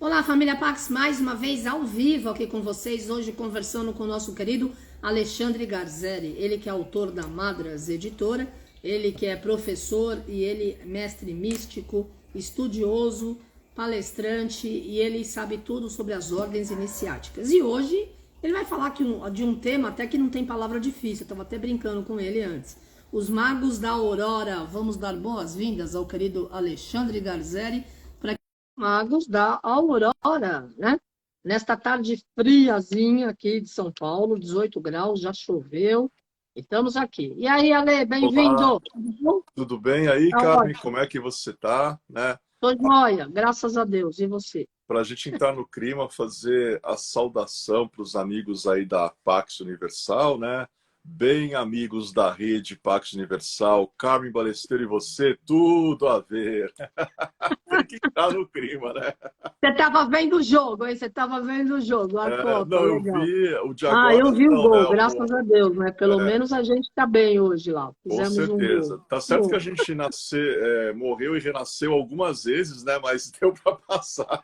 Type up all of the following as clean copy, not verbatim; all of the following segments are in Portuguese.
Olá, família Pax, mais uma vez ao vivo aqui com vocês, hoje conversando com o nosso querido Alexandre Garzeri, ele que é autor da Madras Editora, ele que é professor e ele mestre místico, estudioso, palestrante e ele sabe tudo sobre as ordens iniciáticas. E hoje ele vai falar de um tema até que não tem palavra difícil, eu estava até brincando com ele antes. Os Magos da Aurora. Vamos dar boas-vindas ao querido Alexandre Garzeri, Magos da Aurora, né? Nesta tarde friazinha aqui de São Paulo, 18 graus, já choveu, e estamos aqui. E aí, Ale, Olá, bem-vindo! Tudo bom? tudo bem aí, Tá Carmen? ótimo. Como é que você tá, né? Tô joia, graças a Deus. E você? Para a gente entrar no clima, fazer a saudação para os amigos aí da Pax Universal, né? Bem amigos da rede Pax Universal, Carmen Balesteiro e você, tudo a ver. Tem que entrar no clima, né? Você estava vendo o jogo, hein? Você estava vendo o jogo, a Copa, Não, eu legal. vi, o de Ah, agora eu vi o não, né? gol, graças a Deus, né? Pelo menos a gente tá bem hoje lá. Com Fizemos um gol. certeza. Tá certo que a gente morreu e renasceu algumas vezes, né? Mas deu para passar.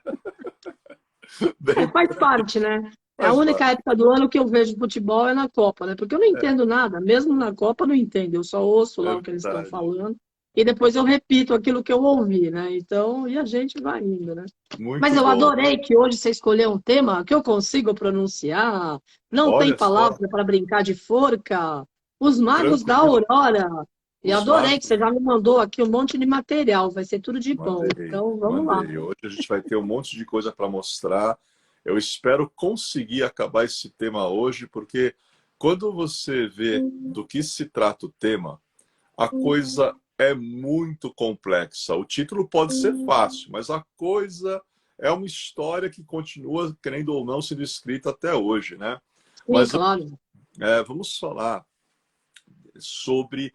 Bem, Faz parte, né? É a faz única parte. época do ano que eu vejo futebol é na Copa, né? Porque eu não É, entendo nada, mesmo na Copa eu não entendo, eu só ouço é lá o que eles estão verdade. falando e depois eu repito aquilo que eu ouvi, né? Então, e a gente vai indo, né? Mas Muito eu bom. adorei que hoje você escolheu um tema que eu consigo pronunciar, não tem Olha só, palavra para brincar de forca, os Magos da tranquilo. Aurora. E Os adorei que magos, você já me mandou aqui um monte de material, vai ser tudo de bom. mandei, Então, vamos lá. mandei. Hoje a gente vai ter um monte de coisa para mostrar. Eu espero conseguir acabar esse tema hoje, porque quando você vê do que se trata o tema, a coisa é muito complexa. O título pode ser fácil, mas a coisa é uma história que continua, querendo ou não, sendo escrita até hoje, né? Sim, Mas claro. vamos falar sobre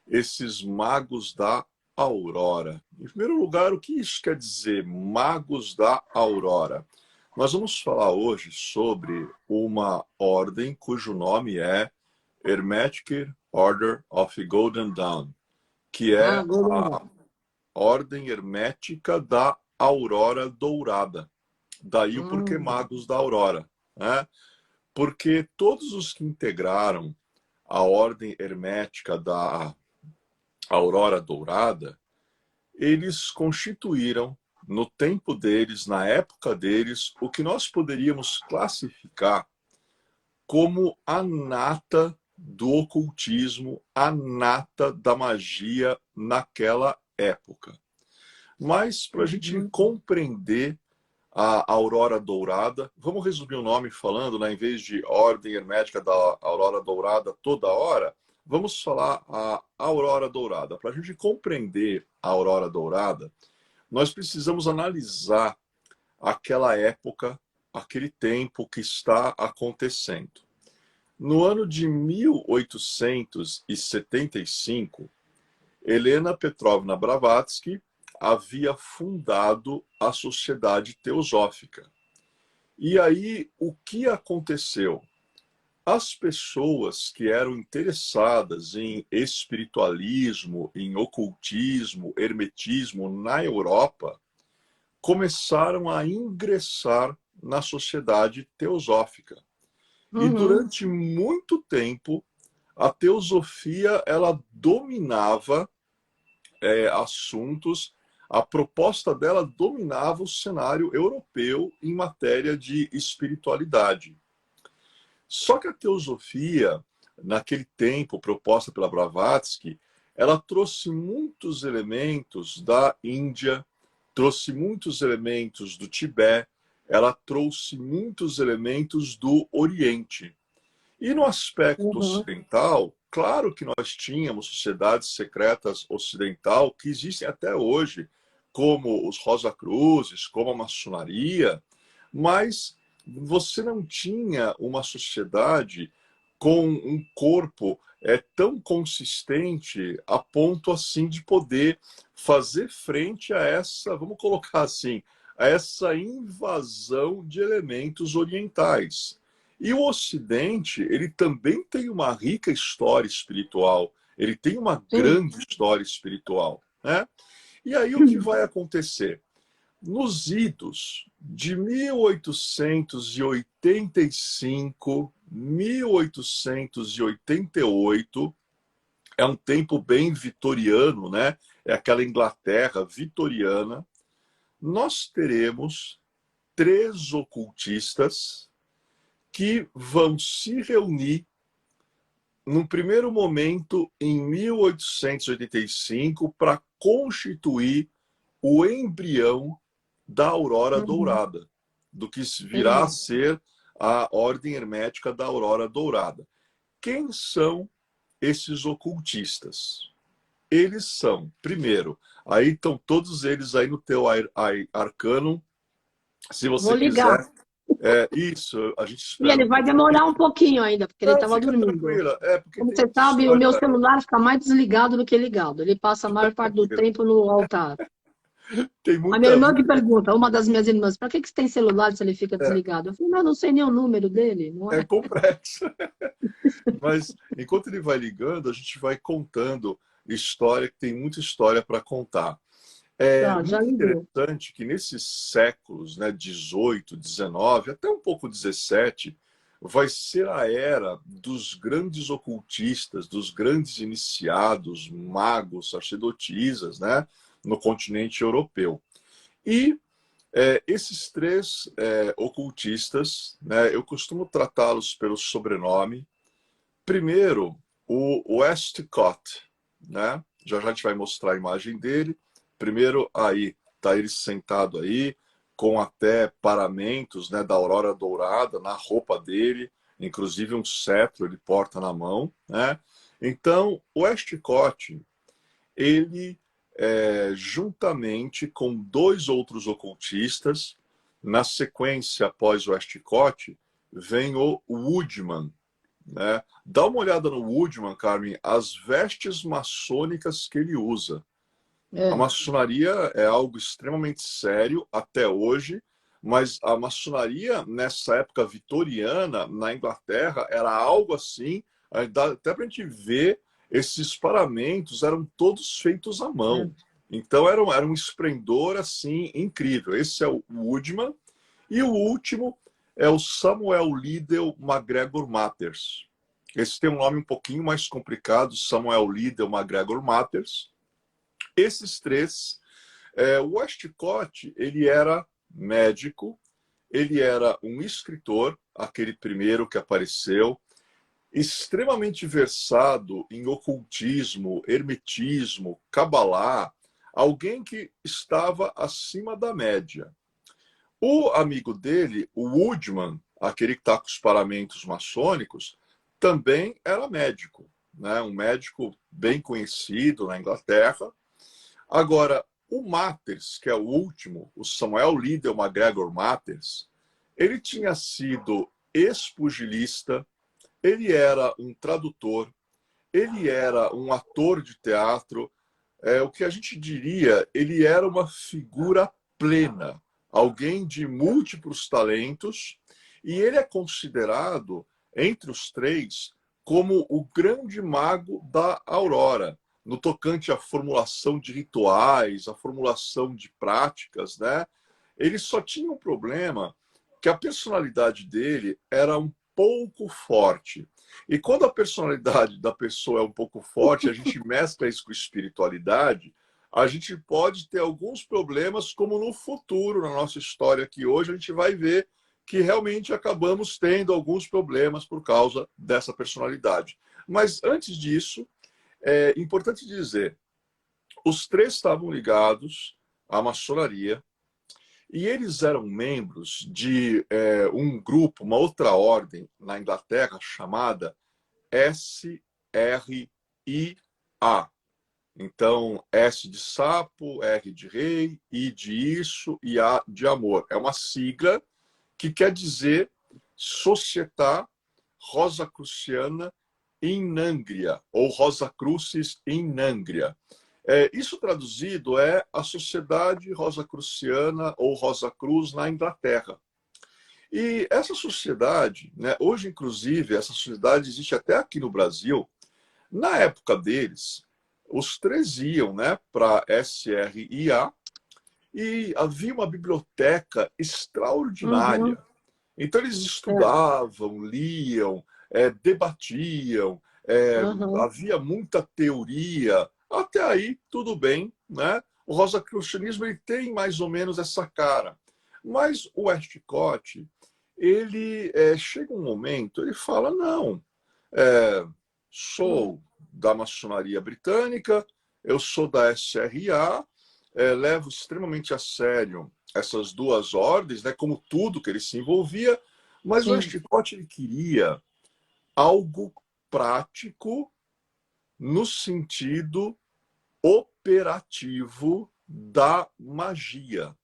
esses magos da Aurora. Em primeiro lugar, o que isso quer dizer, magos da Aurora? Nós vamos falar hoje sobre uma ordem cujo nome é Hermetic Order of Golden Dawn, que Ah, é Golden a Dawn. ordem hermética da Aurora Dourada. Daí o porquê Hum. magos da Aurora, né? Porque todos os que integraram a ordem hermética da Aurora Dourada, eles constituíram, no tempo deles, na época deles, o que nós poderíamos classificar como a nata do ocultismo, a nata da magia naquela época. Mas, para a gente Uhum. compreender a Aurora Dourada, vamos resumir o nome falando, né, em vez de Ordem Hermética da Aurora Dourada toda hora, vamos falar a Aurora Dourada. Para a gente compreender a Aurora Dourada, nós precisamos analisar aquela época, aquele tempo que está acontecendo. No ano de 1875, Helena Petrovna Blavatsky havia fundado a Sociedade Teosófica. E aí, o que aconteceu? As pessoas que eram interessadas em espiritualismo, em ocultismo, hermetismo na Europa, começaram a ingressar na Sociedade Teosófica. E Uhum. durante muito tempo, a teosofia ela dominava assuntos, a proposta dela dominava o cenário europeu em matéria de espiritualidade. Só que a teosofia, naquele tempo, proposta pela Blavatsky, ela trouxe muitos elementos da Índia, trouxe muitos elementos do Tibete, ela trouxe muitos elementos do Oriente. E no aspecto Uhum. ocidental, claro que nós tínhamos sociedades secretas ocidental que existem até hoje, como os Rosa-Cruzes, como a maçonaria, mas você não tinha uma sociedade com um corpo tão consistente a ponto assim de poder fazer frente a essa, vamos colocar assim, a essa invasão de elementos orientais. E o Ocidente, ele também tem uma rica história espiritual, ele tem uma Sim. grande história espiritual, né? E aí o que vai acontecer? nos idos de 1885, 1888, é um tempo bem vitoriano, né? É aquela Inglaterra vitoriana. Nós teremos 3 ocultistas que vão se reunir num primeiro momento em 1885 para constituir o embrião da Aurora Uhum. Dourada, do que virá a Entendi. ser a Ordem Hermética da Aurora Dourada. Quem são esses ocultistas? Eles são, primeiro, aí estão todos eles aí no teu arcano, se Vou você ligar. quiser. Isso, a gente E espera ele um vai pouquinho. demorar um pouquinho ainda, porque ele Não, estava fica dormindo. tranquila, porque Como tem você muita sabe, o meu história. celular fica mais desligado do que ligado. Ele passa a Fica maior parte do tranquila. tempo no altar. Tem A minha muita, irmã que muita. pergunta, uma das minhas irmãs, para que que você tem celular se ele fica É, desligado? Eu falei, mas eu não sei nem o número dele, não é é? complexo. Mas enquanto ele vai ligando, a gente vai contando história, que tem muita história para contar. É Tá, já muito ligou. interessante que nesses séculos, né, 18, 19, até um pouco 17, vai ser a era dos grandes ocultistas, dos grandes iniciados, magos, sacerdotisas, né, no continente europeu. E esses 3 ocultistas, né, eu costumo tratá-los pelo sobrenome. Primeiro, o Westcott, né? Já já a gente vai mostrar a imagem dele. Primeiro, aí, tá ele sentado aí, com até paramentos, né, da aurora dourada na roupa dele, inclusive um cetro ele porta na mão, né? Então, o Westcott, ele, juntamente com 2 outros ocultistas, na sequência após o Westcott, vem o Woodman, né? Dá uma olhada no Woodman, Carmen, as vestes maçônicas que ele usa. A É, maçonaria é algo extremamente sério até hoje, mas a maçonaria, nessa época vitoriana, na Inglaterra, era algo assim, até para a gente ver, esses paramentos eram todos feitos à é. mão. Então era um esplendor assim incrível. Esse é o Woodman. E o último é o Samuel Liddell MacGregor Matters. Esse tem um nome um pouquinho mais complicado, Samuel Liddell MacGregor Matters. Esses 3, o Westcott, ele era médico, ele era um escritor, aquele primeiro que apareceu, extremamente versado em ocultismo, hermetismo, cabalá, alguém que estava acima da média. O amigo dele, o Woodman, aquele que está com os paramentos maçônicos, também era médico, né? Um médico bem conhecido na Inglaterra. Agora, o Matters, que é o último, o Samuel Liddell MacGregor Matters, ele tinha sido ex-pugilista, ele era um tradutor, ele era um ator de teatro, o que a gente diria, ele era uma figura plena, alguém de múltiplos talentos, e ele é considerado, entre os 3, como o grande mago da Aurora, no tocante à formulação de rituais, à formulação de práticas, né? Ele só tinha um problema, que a personalidade dele era um pouco forte. E quando a personalidade da pessoa é um pouco forte, a gente mescla isso com espiritualidade, a gente pode ter alguns problemas, como no futuro, na nossa história aqui hoje, a gente vai ver que realmente acabamos tendo alguns problemas por causa dessa personalidade. Mas antes disso, é importante dizer, os 3 estavam ligados à maçonaria e eles eram membros de um grupo, uma outra ordem na Inglaterra chamada SRIA. Então, S de sapo, R de rei, I de isso e A de amor. É uma sigla que quer dizer Società Rosacruciana in Nangria, ou Rosa Crucis in Nangria. Isso traduzido é a Sociedade Rosacruciana ou Rosa Cruz na Inglaterra. E essa sociedade, né, hoje inclusive, essa sociedade existe até aqui no Brasil. Na época deles, os 3 iam, né, para SRIA E havia uma biblioteca Uhum. extraordinária. Então eles É. estudavam, liam, debatiam, Uhum. havia muita teoria. Até aí, tudo bem, né? O rosacrucianismo ele tem mais ou menos essa cara. Mas o Westcott, ele chega um momento, ele fala, não, é, sou da maçonaria britânica, eu sou da SRA, levo extremamente a sério essas duas ordens, né, como tudo que ele se envolvia, mas o Sim. Westcott ele queria algo prático no sentido operativo da magia.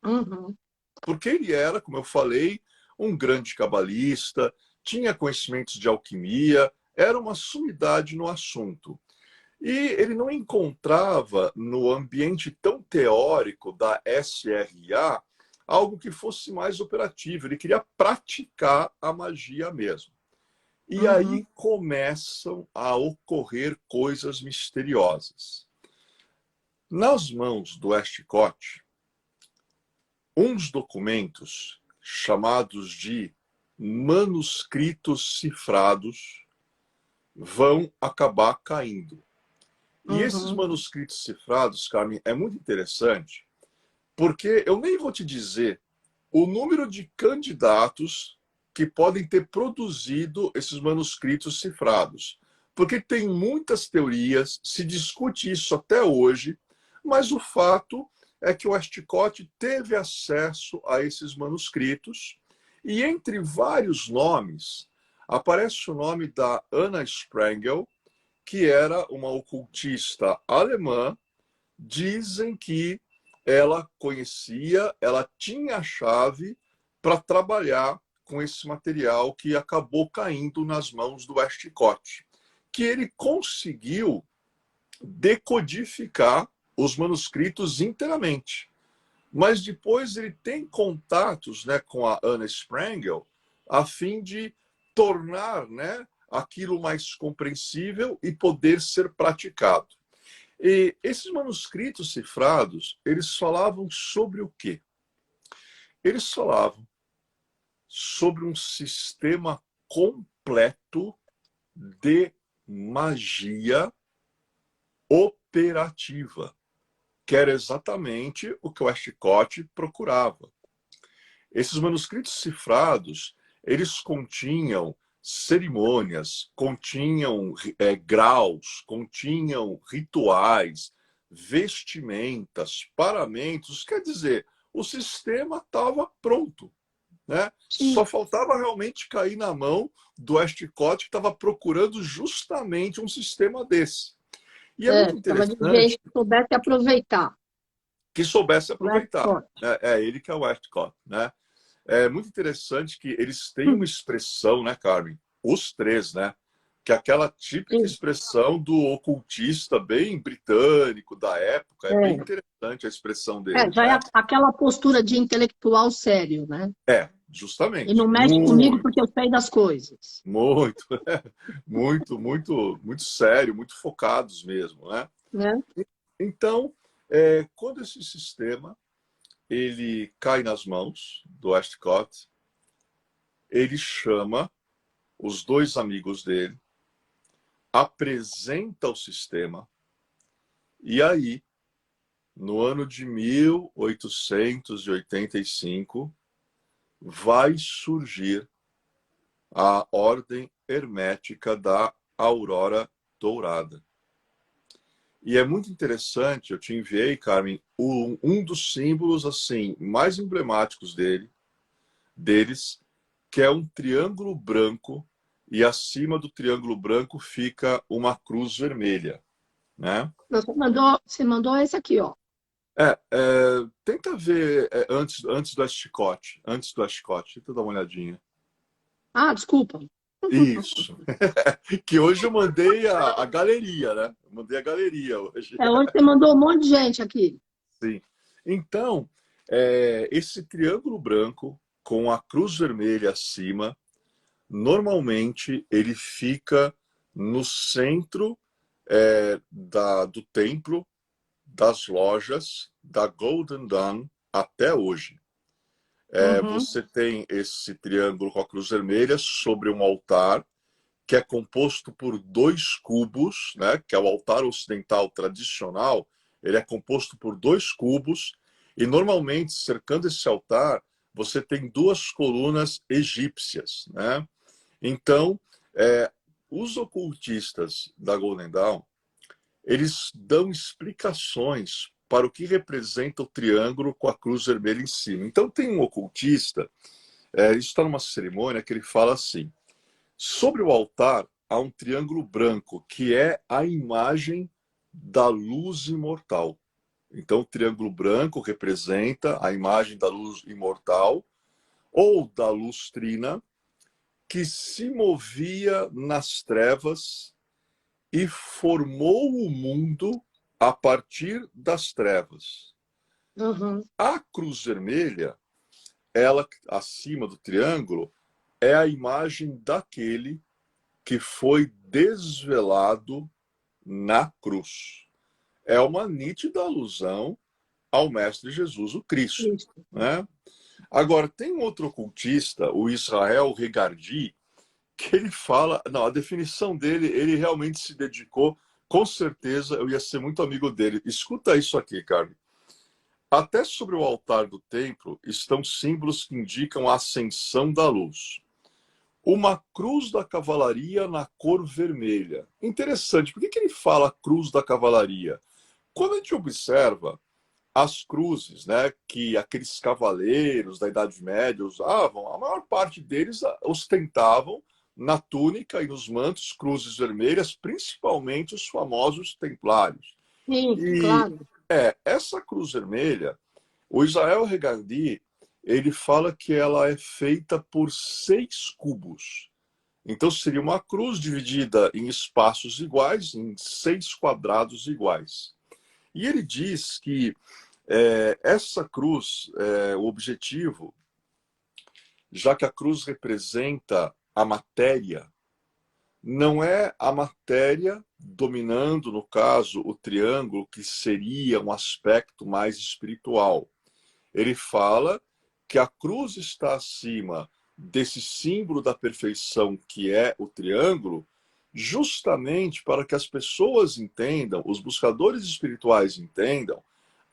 Uhum. Porque ele era, como eu falei, um grande cabalista, tinha conhecimentos de alquimia, era uma sumidade no assunto. E ele não encontrava no ambiente tão teórico da SRA algo que fosse mais operativo. Ele queria praticar a magia mesmo. E Uhum. aí começam a ocorrer coisas misteriosas. Nas mãos do Westcott, uns documentos chamados de manuscritos cifrados vão acabar caindo. E esses Uhum. manuscritos cifrados, Carmen, é muito interessante, porque eu nem vou te dizer o número de candidatos que podem ter produzido esses manuscritos cifrados. Porque tem muitas teorias, se discute isso até hoje, mas o fato é que o Westcott teve acesso a esses manuscritos e entre vários nomes aparece o nome da Anna Sprengel, que era uma ocultista alemã. Dizem que ela conhecia, ela tinha a chave para trabalhar com esse material que acabou caindo nas mãos do Westcott, que ele conseguiu decodificar os manuscritos inteiramente. Mas depois ele tem contatos, né, com a Anna Sprengel a fim de tornar, né, aquilo mais compreensível e poder ser praticado. E esses manuscritos cifrados, eles falavam sobre o quê? Eles falavam sobre um sistema completo de magia operativa, que era exatamente o que o Westcott procurava. Esses manuscritos cifrados, eles continham cerimônias, continham graus, continham rituais, vestimentas, paramentos. Quer dizer, o sistema estava pronto, né? Só Sim. faltava realmente cair na mão do Westcott, que estava procurando justamente um sistema desse. E é muito Precisava de gente interessante que soubesse aproveitar. que soubesse aproveitar. Westcott. É ele que é o Westcott, né? É muito interessante que eles têm uma Hum. expressão, né, Carmen? Os três, né? Que é aquela típica Sim. expressão do ocultista bem britânico da época. É bem É. interessante a expressão deles, Já é né? aquela postura de intelectual sério, né? E não Justamente. mexe comigo Muito, porque eu sei das coisas. muito, muito sério, muito focados mesmo, né? Né? Então, quando esse sistema ele cai nas mãos do Westcott, ele chama os dois amigos dele, apresenta o sistema, e aí, no ano de 1885, vai surgir a Ordem Hermética da Aurora Dourada. E é muito interessante, eu te enviei, Carmen, um dos símbolos assim mais emblemáticos deles, que é um triângulo branco, e acima do triângulo branco fica uma cruz vermelha, né? Você mandou esse aqui, ó. Tenta ver antes do chicote, tenta dar uma olhadinha. Ah, desculpa. Isso. Que hoje eu mandei a galeria, né? Eu mandei a galeria hoje. Hoje você mandou um monte de gente aqui. Sim. Então, esse triângulo branco com a cruz vermelha acima, normalmente ele fica no centro do templo, das lojas, da Golden Dawn até hoje. Uhum. Você tem esse triângulo com a cruz vermelha sobre um altar que é composto por dois cubos, né? Que é o altar ocidental tradicional. Ele é composto por dois cubos e normalmente cercando esse altar você tem duas colunas egípcias, né? Então, os ocultistas da Golden Dawn, eles dão explicações para o que representa o triângulo com a cruz vermelha em cima. Então, tem um ocultista, isso está numa cerimônia que ele fala assim: sobre o altar há um triângulo branco, que é a imagem da luz imortal. Então, o triângulo branco representa a imagem da luz imortal ou da luz trina, que se movia nas trevas e formou o mundo a partir das trevas. Uhum. A cruz vermelha, ela acima do triângulo, é a imagem daquele que foi desvelado na cruz. É uma nítida alusão ao Mestre Jesus, o Cristo, Isso. né? Agora, tem um outro ocultista, o Israel Regardi, que ele fala, não, a definição dele, ele realmente se dedicou, com certeza eu ia ser muito amigo dele. Escuta isso aqui, Carmen. Até sobre o altar do templo estão símbolos que indicam a ascensão da luz. Uma cruz da cavalaria na cor vermelha. Interessante, por que ele fala cruz da cavalaria? Quando a gente observa as cruzes, né, que aqueles cavaleiros da Idade Média usavam, a maior parte deles ostentavam na túnica e nos mantos cruzes vermelhas, principalmente os famosos templários. Sim, E claro. essa cruz vermelha, o Israel Regardi, ele fala que ela é feita por 6 cubos. Então seria uma cruz dividida em espaços iguais, em 6 quadrados iguais. E ele diz que essa cruz, o objetivo, já que a cruz representa a matéria, não é a matéria dominando, no caso, o triângulo, que seria um aspecto mais espiritual. Ele fala que a cruz está acima desse símbolo da perfeição que é o triângulo, justamente para que as pessoas entendam, os buscadores espirituais entendam,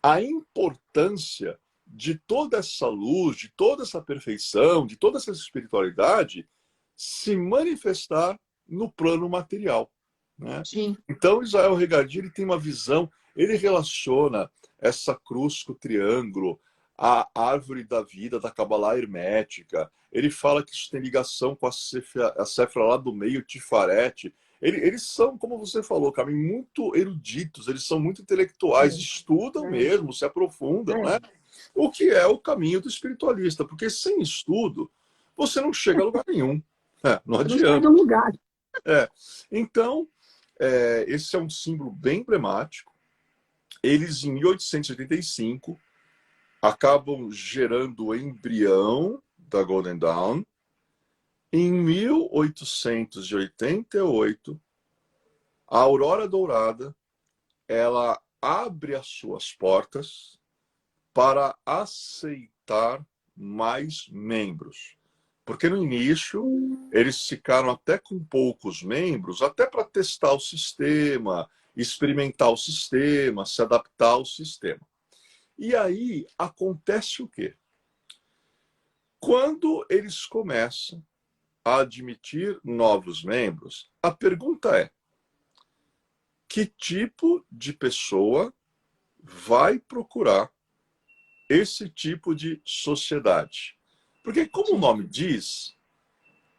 a importância de toda essa luz, de toda essa perfeição, de toda essa espiritualidade se manifestar no plano material, né? Sim. Então, Israel Regardi, ele tem uma visão, ele relaciona essa cruz com o triângulo, a árvore da vida da Cabala hermética. Ele fala que isso tem ligação com a Séfira lá do meio, Tifarete. Eles são, como você falou, Carmen, muito eruditos, eles são muito intelectuais, estudam mesmo, se aprofundam, né? O que é o caminho do espiritualista, porque sem estudo você não chega a lugar nenhum. Não Não sai do adianta. lugar. Então, esse é um símbolo bem emblemático. Eles, em 1885, acabam gerando o embrião da Golden Dawn. Em 1888, a Aurora Dourada, ela abre as suas portas para aceitar mais membros. Porque no início eles ficaram até com poucos membros, até para testar o sistema, experimentar o sistema, se adaptar ao sistema. E aí acontece o quê? Quando eles começam a admitir novos membros, a pergunta é: que tipo de pessoa vai procurar esse tipo de sociedade? Porque, como o nome diz,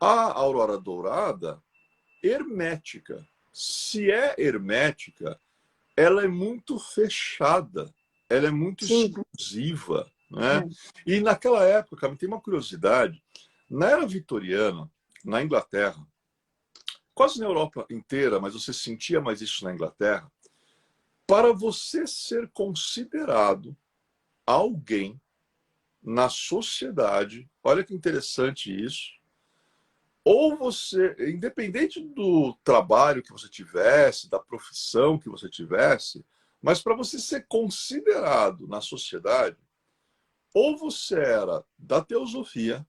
a Aurora Dourada hermética. Se é hermética, ela é muito fechada, ela é muito Sim. exclusiva, né? E naquela época, tem uma curiosidade, na era vitoriana, na Inglaterra, quase na Europa inteira, mas você sentia mais isso na Inglaterra, para você ser considerado alguém na sociedade, olha que interessante isso, ou você, independente do trabalho que você tivesse, da profissão que você tivesse, Mas para você ser considerado na sociedade, ou você era da teosofia,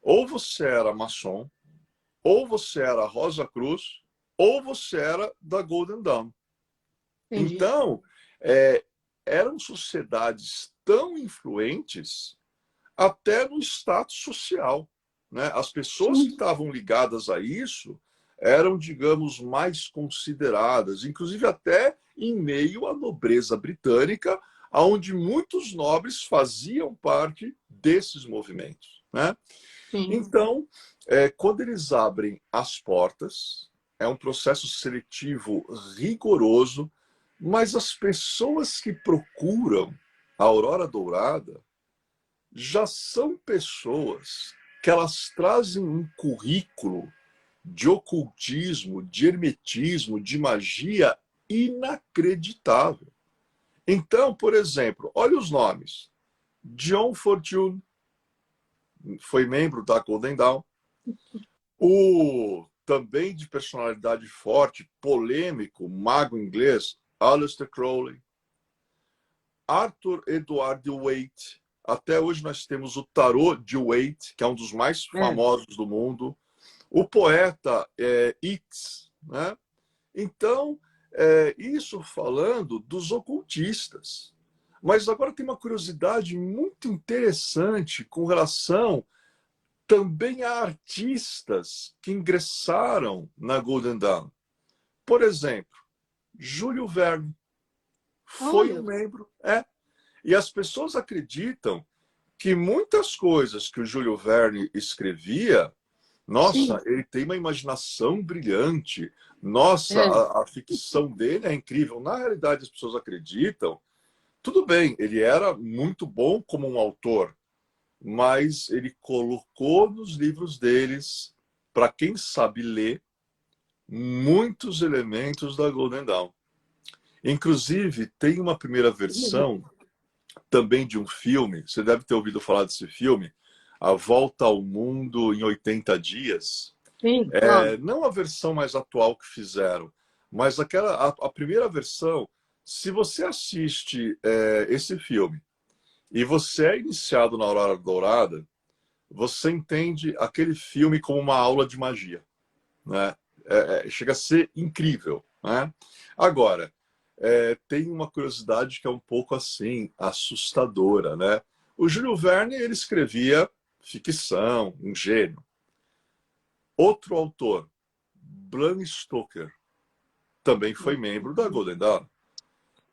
ou você era maçom, ou você era Rosa Cruz, ou você era da Golden Dawn. Entendi. Então, eram sociedades tão influentes até no status social, né? As pessoas que Sim. estavam ligadas a isso eram, digamos, mais consideradas, inclusive até em meio à nobreza britânica, onde muitos nobres faziam parte desses movimentos, né? Sim. Então, quando eles abrem as portas, é um processo seletivo rigoroso, mas as pessoas que procuram a Aurora Dourada já são pessoas que elas trazem um currículo de ocultismo, de hermetismo, de magia inacreditável. Então, por exemplo, olha os nomes. John Fortune foi membro da Golden Dawn. O também de personalidade forte, polêmico, mago inglês, Aleister Crowley. Arthur Edward Waite. Até hoje nós temos o tarô de Waite, que é um dos mais É. famosos do mundo. O poeta Yeats, né? Então, isso falando dos ocultistas. Mas agora tem uma curiosidade muito interessante com relação também a artistas que ingressaram na Golden Dawn. Por exemplo, Júlio Verne foi um Olha. membro. E as pessoas acreditam que muitas coisas que o Júlio Verne escrevia, nossa, Sim. ele tem uma imaginação brilhante. Nossa, É. a ficção dele é incrível. Na realidade, as pessoas acreditam. Tudo bem, ele era muito bom como um autor, mas ele colocou nos livros deles, para quem sabe ler, muitos elementos da Golden Dawn. Inclusive, tem uma primeira versão também de um filme, você deve ter ouvido falar desse filme, A Volta ao Mundo em 80 Dias. Sim, claro. Não a versão mais atual que fizeram, mas a primeira versão. Se você assiste esse filme e você é iniciado na Aurora Dourada, você entende aquele filme como uma aula de magia, né? Chega a ser incrível, né? Agora, tem uma curiosidade que é um pouco assim, assustadora, né? O Júlio Verne, ele escrevia ficção, um gênio. Outro autor, Bram Stoker, também foi membro da Golden Dawn.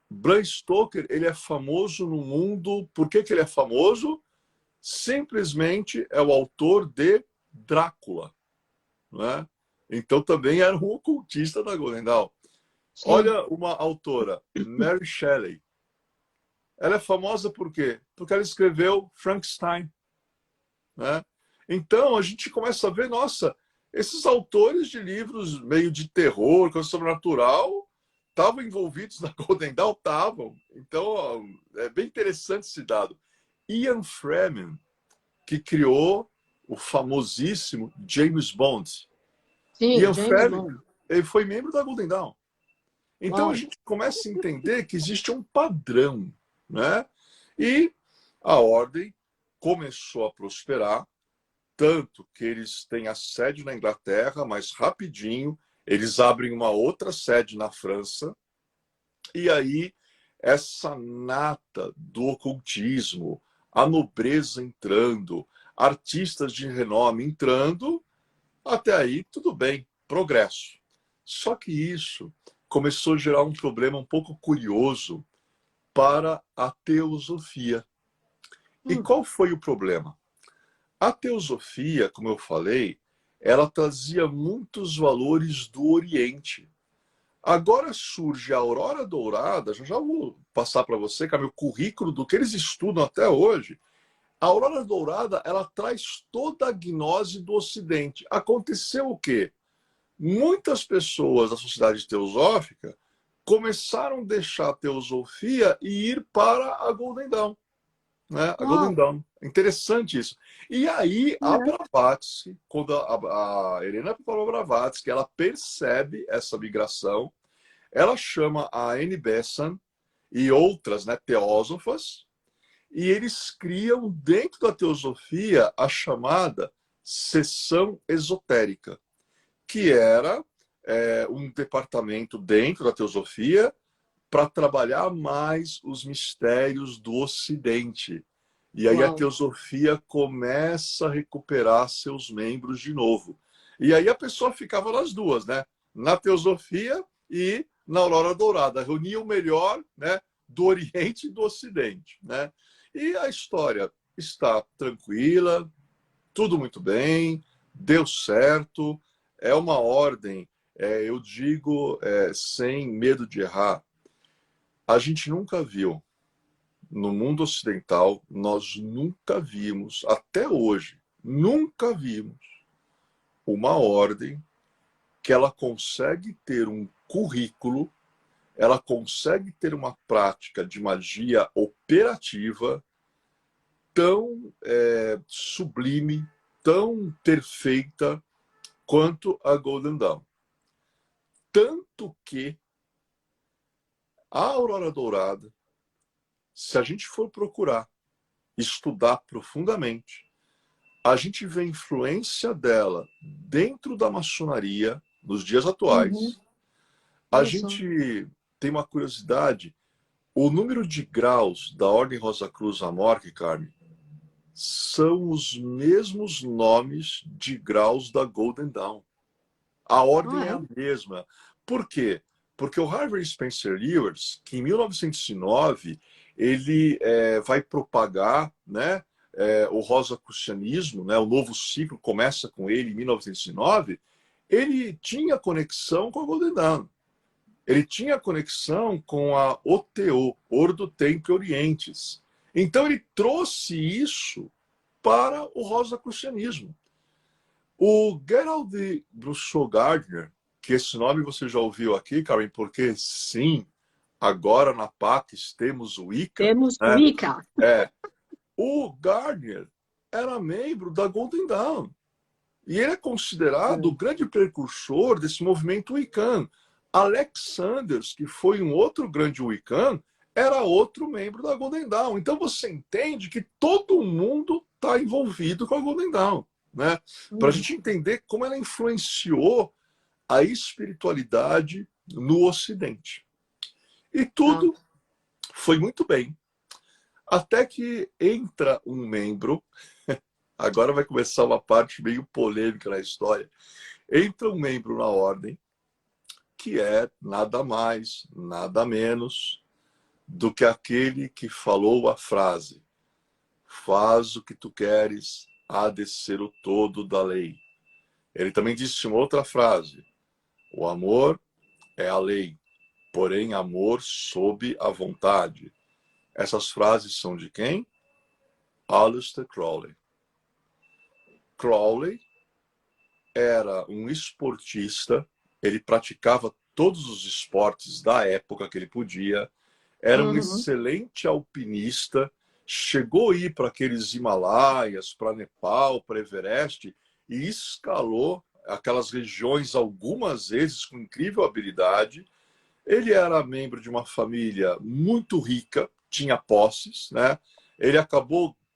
Bram Stoker, ele é famoso no mundo. Por que ele é famoso? Simplesmente é o autor de Drácula, né? Então também era um ocultista da Golden Dawn. Sim. Olha uma autora, Mary Shelley. Ela é famosa por quê? Porque ela escreveu Frankenstein, né? Então a gente começa a ver, nossa, esses autores de livros meio de terror, coisa sobrenatural, estavam envolvidos na Golden Dawn? Estavam. Então é bem interessante esse dado. Ian Fleming, que criou o famosíssimo James Bond. Sim, Ian James Fleming, Bond. ele foi membro da Golden Dawn. Então a Uau. gente começa a entender que existe um padrão, né? E a ordem começou a prosperar, tanto que eles têm a sede na Inglaterra, mas rapidinho eles abrem uma outra sede na França. E aí essa nata do ocultismo, a nobreza entrando, artistas de renome entrando, até aí tudo bem, progresso. Só que isso começou a gerar um problema um pouco curioso para a teosofia. E Hum. qual foi o problema? A teosofia, como eu falei, ela trazia muitos valores do Oriente. Agora surge a Aurora Dourada, já vou passar para você, que é meu currículo do que eles estudam até hoje. A Aurora Dourada, ela traz toda a gnose do Ocidente. Aconteceu o quê? Muitas pessoas da sociedade teosófica começaram a deixar a teosofia e ir para a Golden Dawn, né? A Golden Uau. Dawn. Interessante isso. E aí a É. Blavatsky, quando a Helena Blavatsky, ela percebe essa migração, ela chama a Annie Besant e outras, né, teósofas, e eles criam dentro da teosofia a chamada seção esotérica, que era um departamento dentro da teosofia para trabalhar mais os mistérios do Ocidente. E aí a Uau. teosofia começa a recuperar seus membros de novo. E aí a pessoa ficava nas duas, né? Na teosofia e na Aurora Dourada. Reunia o melhor, né, do Oriente e do Ocidente, né? E a história está tranquila, tudo muito bem, deu certo, é uma ordem, eu digo, sem medo de errar. A gente nunca viu, no mundo ocidental, nós nunca vimos, até hoje, nunca vimos uma ordem que ela consegue ter um currículo, ela consegue ter uma prática de magia operativa tão sublime, tão perfeita quanto a Golden Dawn. Tanto que a Aurora Dourada, se a gente for procurar, estudar profundamente, a gente vê a influência dela dentro da maçonaria nos dias atuais. A Olha só. gente tem uma curiosidade, o número de graus da Ordem Rosa Cruz Amorque, Carmen, são os mesmos nomes de graus da Golden Dawn. A ordem é a mesma. Por quê? Porque o Harvey Spencer Lewis, que em 1909 ele vai propagar, né, o rosacrucianismo, né, o novo ciclo começa com ele em 1909, ele tinha conexão com a Golden Dawn. Ele tinha conexão com a OTO, Ordo Templi Orientis. Então ele trouxe isso para o rosacrucianismo. O Gerald Bruchot Gardner, que esse nome você já ouviu aqui, Karen, porque sim, agora na Pax temos o Wicca. Temos o né? Wicca. O Gardner era membro da Golden Dawn. E ele é considerado o grande precursor desse movimento Wiccan. Alex Sanders, que foi um outro grande Wiccan, era outro membro da Golden Dawn. Então você entende que todo mundo está envolvido com a Golden Dawn, né? Para a gente entender como ela influenciou a espiritualidade no Ocidente. E tudo foi muito bem. Até que entra um membro, agora vai começar uma parte meio polêmica na história, entra um membro na ordem que é nada mais, nada menos do que aquele que falou a frase: faz o que tu queres, há de ser o todo da lei. Ele também disse uma outra frase: o amor é a lei, porém amor sob a vontade. Essas frases são de quem? Aleister Crowley. Crowley era um esportista, ele praticava todos os esportes da época que ele podia, era um excelente alpinista, chegou a ir para aqueles Himalaias, para Nepal, para Everest, e escalou aquelas regiões algumas vezes com incrível habilidade. Ele era membro de uma família muito rica, tinha posses, né? Ele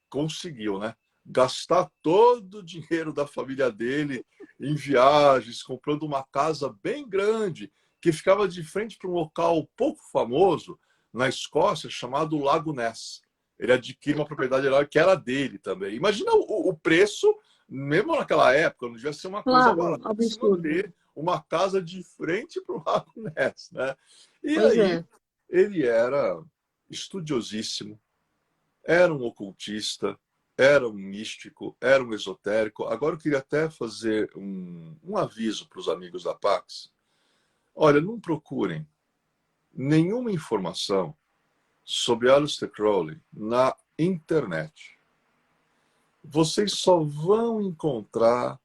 conseguiu, né, gastar todo o dinheiro da família dele em viagens, comprando uma casa bem grande, que ficava de frente para um local pouco famoso na Escócia, chamado Lago Ness. Ele adquiriu uma propriedade que era dele também. Imagina o preço, mesmo naquela época, não devia ser uma coisa barata se manter uma casa de frente para o Lago Ness, né? E aí, ele era estudiosíssimo, era um ocultista, era um místico, era um esotérico. Agora eu queria até fazer um aviso para os amigos da Pax. Olha, não procurem nenhuma informação sobre Aleister Crowley na internet. Vocês só vão encontrar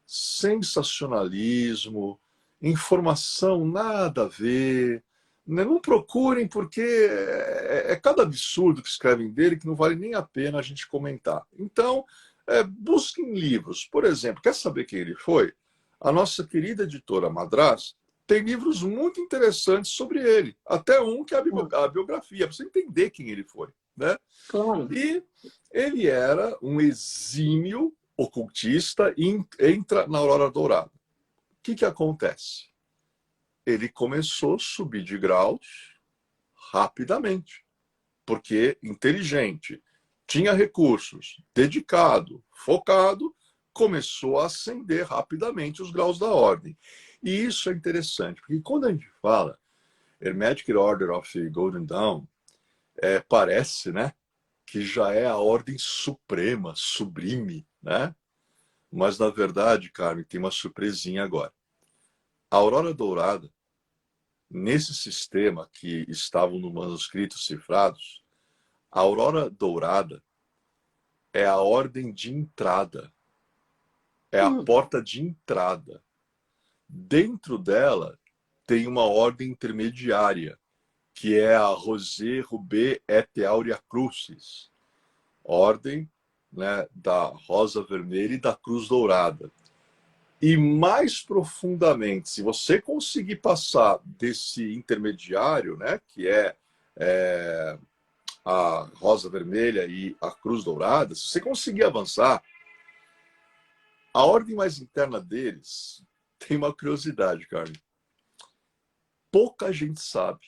sensacionalismo, informação nada a ver. Não procurem, porque é cada absurdo que escrevem dele que não vale nem a pena a gente comentar. Então, busquem livros. Por exemplo, quer saber quem ele foi? A nossa querida editora Madrás tem livros muito interessantes sobre ele. Até um que é a biografia, para você entender quem ele foi, né? Claro. E ele era um exímio ocultista e entra na Aurora Dourada. O que acontece? Ele começou a subir de graus rapidamente, porque inteligente, tinha recursos, dedicado, focado, começou a ascender rapidamente os graus da ordem. E isso é interessante, porque quando a gente fala Hermetic Order of Golden Dawn, parece, né, que já é a ordem suprema, sublime, né? Mas, na verdade, Carmen, tem uma surpresinha agora. A Aurora Dourada, nesse sistema que estavam no manuscrito cifrados, a Aurora Dourada é a ordem de entrada, é a porta de entrada. Dentro dela tem uma ordem intermediária, que é a Rosé Rubé et Aurea Crucis, ordem, né, da Rosa Vermelha e da Cruz Dourada. E mais profundamente, se você conseguir passar desse intermediário, né, que é a Rosa Vermelha e a Cruz Dourada, se você conseguir avançar, a ordem mais interna deles tem uma curiosidade, Carmen. Pouca gente sabe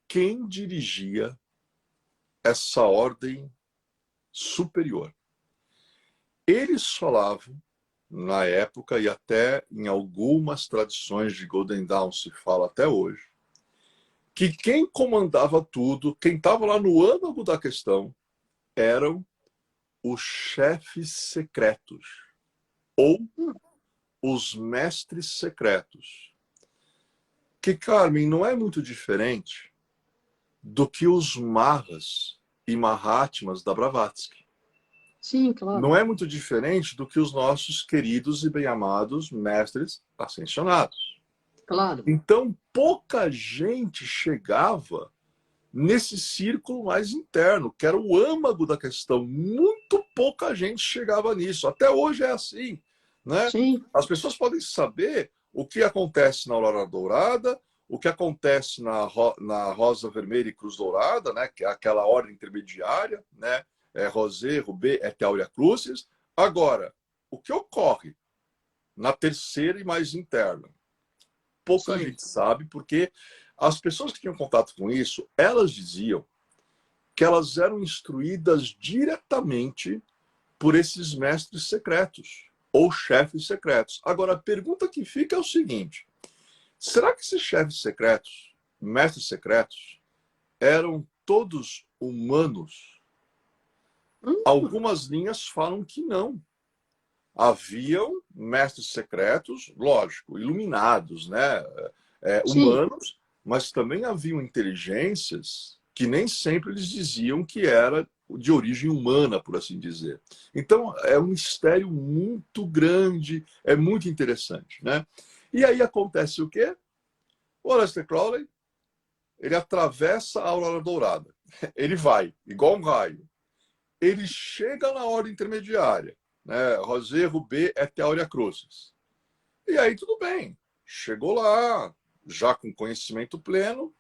quem dirigia essa ordem superior. Eles falavam, na época, e até em algumas tradições de Golden Dawn se fala até hoje, que quem comandava tudo, quem estava lá no âmago da questão, eram os chefes secretos, ou os mestres secretos. Que, Carmen, não é muito diferente do que os Mahas e Mahatmas da Blavatsky. Sim, claro. Não é muito diferente do que os nossos queridos e bem-amados mestres ascensionados. Claro. Então, pouca gente chegava nesse círculo mais interno, que era o âmago da questão. Muito pouca gente chegava nisso. Até hoje é assim, né? Sim. As pessoas podem saber o que acontece na Aurora Dourada, o que acontece na Rosa Vermelha e Cruz Dourada, né? Que é aquela ordem intermediária, né? Rosé, Rubé et Aurea Crucis. Agora, o que ocorre na terceira e mais interna? Pouca gente sabe, porque as pessoas que tinham contato com isso, elas diziam que elas eram instruídas diretamente por esses mestres secretos ou chefes secretos. Agora, a pergunta que fica é o seguinte: será que esses chefes secretos, mestres secretos, eram todos humanos? Algumas linhas falam que não. Haviam mestres secretos, lógico, iluminados, né? Humanos, mas também haviam inteligências que nem sempre eles diziam que era de origem humana, por assim dizer. Então, é um mistério muito grande, é muito interessante, né? E aí acontece o quê? O Aleister Crowley, ele atravessa a Aurora Dourada. Ele vai, igual um raio. Ele chega na ordem intermediária, né? Rosé, Rubé et Aurea Crucis. E aí tudo bem, chegou lá, já com conhecimento pleno,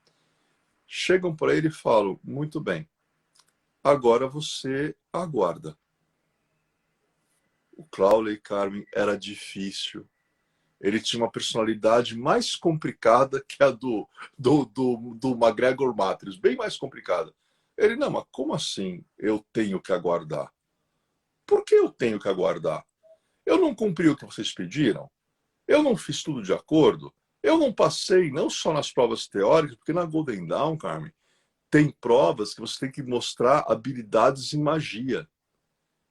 chegam para ele e falam: muito bem, agora você aguarda. O Crowley, Carmen, era difícil. Ele tinha uma personalidade mais complicada que a do MacGregor Matrius, bem mais complicada. Ele: não, mas como assim eu tenho que aguardar? Por que eu tenho que aguardar? Eu não cumpri o que vocês pediram? Eu não fiz tudo de acordo? Eu não passei não só nas provas teóricas, porque na Golden Dawn, Carmen, tem provas que você tem que mostrar habilidades em magia.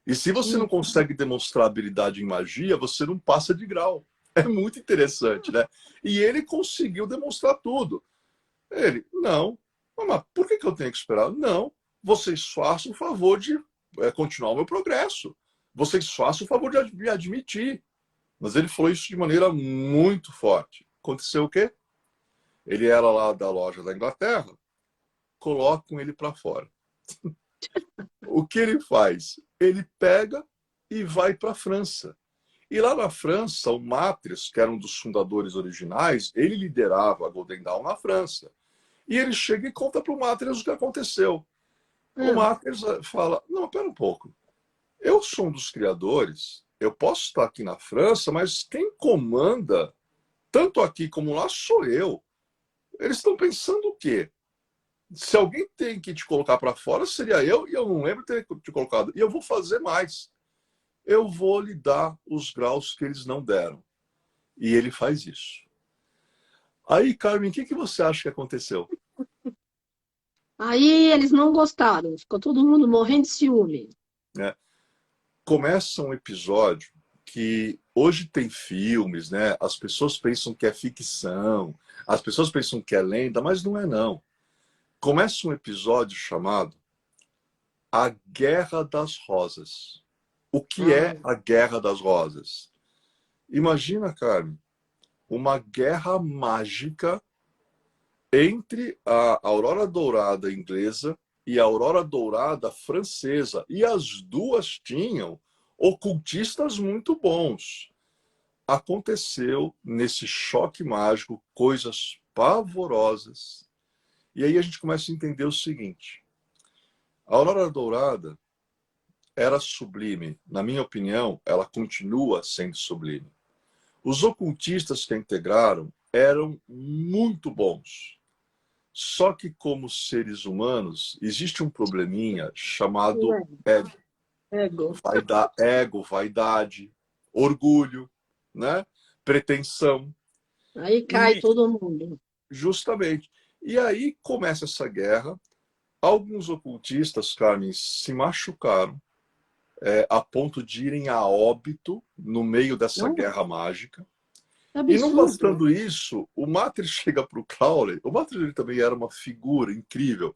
E se você não consegue demonstrar habilidade em magia, você não passa de grau. É muito interessante, né? E ele conseguiu demonstrar tudo. Ele: não, mas por que eu tenho que esperar? Não, vocês façam o favor de continuar o meu progresso. Vocês façam o favor de me admitir. Mas ele falou isso de maneira muito forte. Aconteceu o quê? Ele era lá da loja da Inglaterra, colocam ele para fora. O que ele faz? Ele pega e vai para a França. E lá na França, o Matres, que era um dos fundadores originais, ele liderava a Golden Dawn na França. E ele chega e conta para o Matres o que aconteceu. O Ah, Matres fala, não, pera um pouco, eu sou um dos criadores, eu posso estar aqui na França, mas quem comanda, tanto aqui como lá, sou eu. Eles estão pensando o quê? Se alguém tem que te colocar para fora, seria eu, e eu não lembro de ter te colocado. E eu vou fazer mais. Eu vou lhe dar os graus que eles não deram. E ele faz isso. Aí, Carmen, o que você acha que aconteceu? aí eles não gostaram, ficou todo mundo morrendo de ciúme. Né? Começa um episódio que hoje tem filmes, né? As pessoas pensam que é ficção, as pessoas pensam que é lenda, mas não é não. Começa um episódio chamado A Guerra das Rosas. O que Ah, é a Guerra das Rosas? Imagina, Carmen, uma guerra mágica entre a Aurora Dourada inglesa e a Aurora Dourada francesa. E as duas tinham ocultistas muito bons. Aconteceu nesse choque mágico coisas pavorosas. E aí a gente começa a entender o seguinte: a Aurora Dourada era sublime. Na minha opinião, ela continua sendo sublime. Os ocultistas que a integraram eram muito bons. Só que, como seres humanos, existe um probleminha chamado ego. ego. Ego, vaidade, orgulho, né? Pretensão. Aí cai E, todo mundo. justamente, e aí começa essa guerra. Alguns ocultistas, Carmen, se machucaram a ponto de irem a óbito no meio dessa Não, guerra mágica. que E não absurdo. bastando isso, o Matrix chega para o Crowley. O Matrix ele também era uma figura incrível.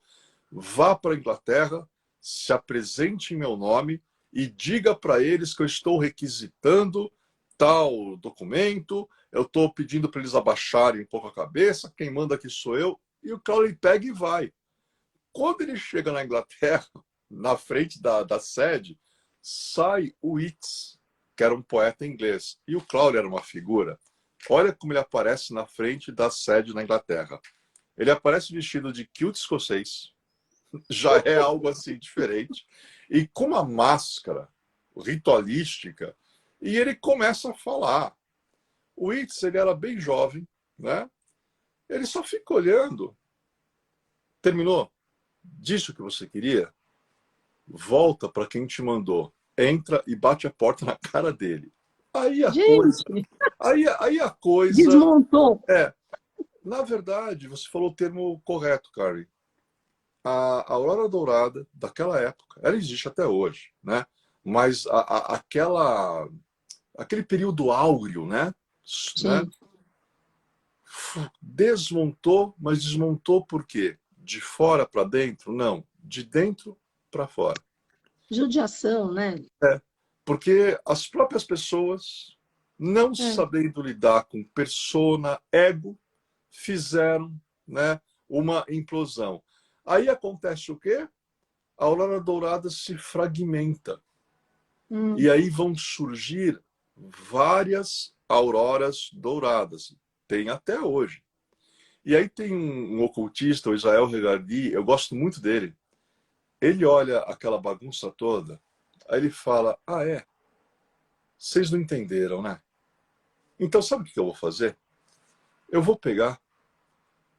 Vá para a Inglaterra, se apresente em meu nome e diga para eles que eu estou requisitando tal documento, eu estou pedindo para eles abaixarem um pouco a cabeça, quem manda aqui sou eu. E o Crowley pega e vai. Quando ele chega na Inglaterra, na frente da sede, sai o Yeats, que era um poeta inglês. E o Crowley era uma figura. Olha como ele aparece na frente da sede na Inglaterra. Ele aparece vestido de kilt escocês, já é algo assim diferente, e com uma máscara ritualística, e ele começa a falar. O Yeats, ele era bem jovem, né? Ele só fica olhando. Terminou? Disse o que você queria? Volta para quem te mandou. Entra e bate a porta na cara dele. Aí a coisa... Gente, Aí a coisa... desmontou. É, na verdade, você falou o termo correto, Carrie. A Aurora Dourada daquela época, ela existe até hoje, né? Mas aquele período áureo, né? Sim, Desmontou, mas desmontou por quê? De fora para dentro? Não, de dentro para fora. judiação, né? Porque as próprias pessoas, não É. sabendo lidar com persona, ego, fizeram, né, uma implosão. Aí acontece o quê? A aurora dourada se fragmenta. E Hum. aí vão surgir várias auroras douradas. Tem até hoje. E aí tem um ocultista, o Israel Regardie, eu gosto muito dele. Ele olha aquela bagunça toda, aí ele fala, ah é, vocês não entenderam, né? Então sabe o que eu vou fazer? Eu vou pegar,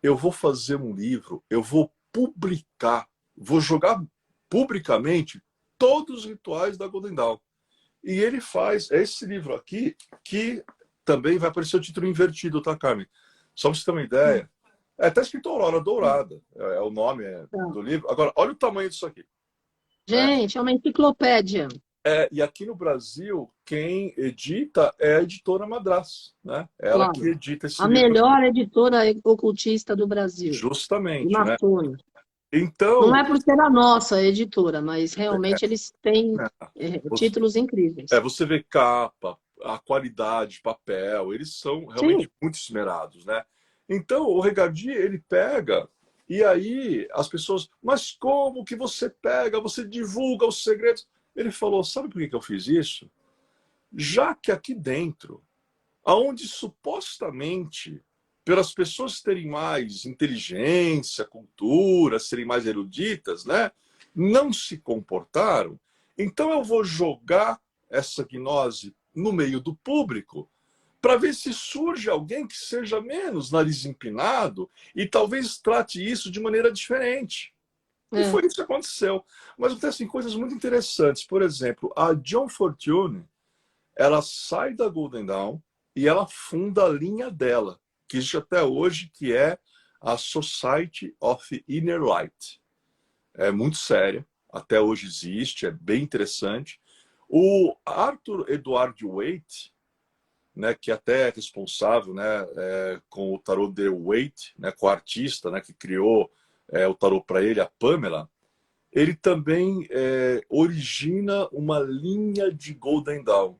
eu vou fazer um livro, eu vou publicar, vou jogar publicamente todos os rituais da Golden Dawn. E ele faz esse livro aqui, que também vai aparecer o título invertido, tá, Carmen? Só para você ter uma ideia. Tá escrito Aurora Dourada, é o nome Tá. do livro. Agora, olha o tamanho disso aqui. Né? Gente, é uma enciclopédia. E aqui no Brasil, quem edita é a editora Madras. Né? Ela que Claro. edita esse A livro. melhor editora ocultista do Brasil. E Justamente, né? maçona. Não Então, é por ser a nossa editora, mas realmente eles têm você, títulos incríveis. você vê capa, a qualidade, papel, eles são Sim, realmente muito esmerados, né? Então, o Regardier, ele pega, e aí as pessoas, mas como que você pega, você divulga os segredos? Ele falou, sabe por que eu fiz isso? já que aqui dentro, aonde supostamente, pelas pessoas terem mais inteligência, cultura, serem mais eruditas, né, não se comportaram, então eu vou jogar essa gnose no meio do público para ver se surge alguém que seja menos nariz empinado e talvez trate isso de maneira diferente. E É. foi isso que aconteceu. Mas acontecem coisas muito interessantes. Por exemplo, a John Fortune, ela sai da Golden Dawn e ela funda a linha dela, que existe até hoje, que é a Society of Inner Light. É muito séria, até hoje existe, é bem interessante. O Arthur Edward Waite, né, que até é responsável, né, com o tarot de Waite, né, com a artista, né, que criou o tarot para ele, a Pamela, ele também origina uma linha de Golden Dawn.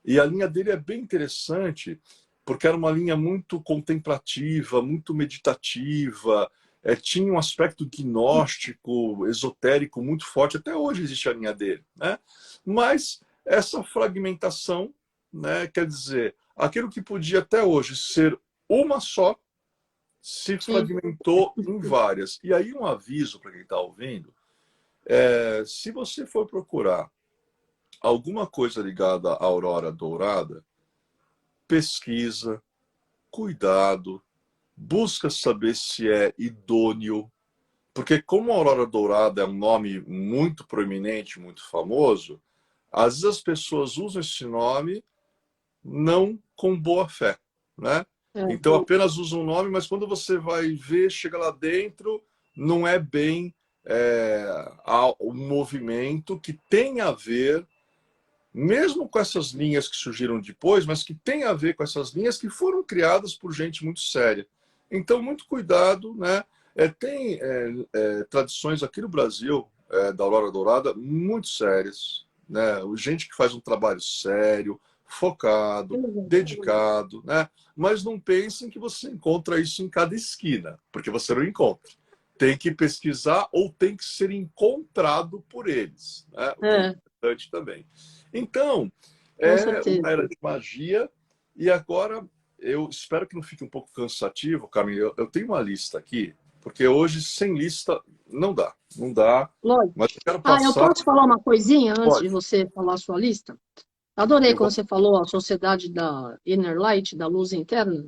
E a linha dele é bem interessante, porque era uma linha muito contemplativa, muito meditativa, tinha um aspecto gnóstico, esotérico muito forte. Até hoje existe a linha dele, né? Mas essa fragmentação, né, quer dizer, aquilo que podia até hoje ser uma só, se Sim. fragmentou em várias. E aí um aviso para quem está ouvindo, se você for procurar alguma coisa ligada à aurora dourada, pesquisa, cuidado, busca saber se é idôneo, porque como a aurora dourada é um nome muito proeminente, muito famoso, às vezes as pessoas usam esse nome não com boa fé, né? É. Então apenas usam o nome, mas quando você vai ver, chega lá dentro, não é bem um movimento que tem a ver mesmo com essas linhas que surgiram depois, mas que tem a ver com essas linhas que foram criadas por gente muito séria. Então, muito cuidado, né? Tem tradições aqui no Brasil, da Aurora Dourada, muito sérias, né? Gente que faz um trabalho sério, focado, dedicado, né? Mas não pensem que você encontra isso em cada esquina, porque você não encontra. Tem que pesquisar ou tem que ser encontrado por eles, né? O que é É, importante também. Então, com é uma certeza. era de magia. E agora, eu espero que não fique um pouco cansativo, Carmen. Eu tenho uma lista aqui, porque hoje sem lista não dá. Não dá. Lógico. Mas eu quero Ah, eu passar. posso falar uma coisinha antes de Pode. você falar a sua lista? Adorei Eu quando vou. você falou a sociedade da Inner Light, da luz interna,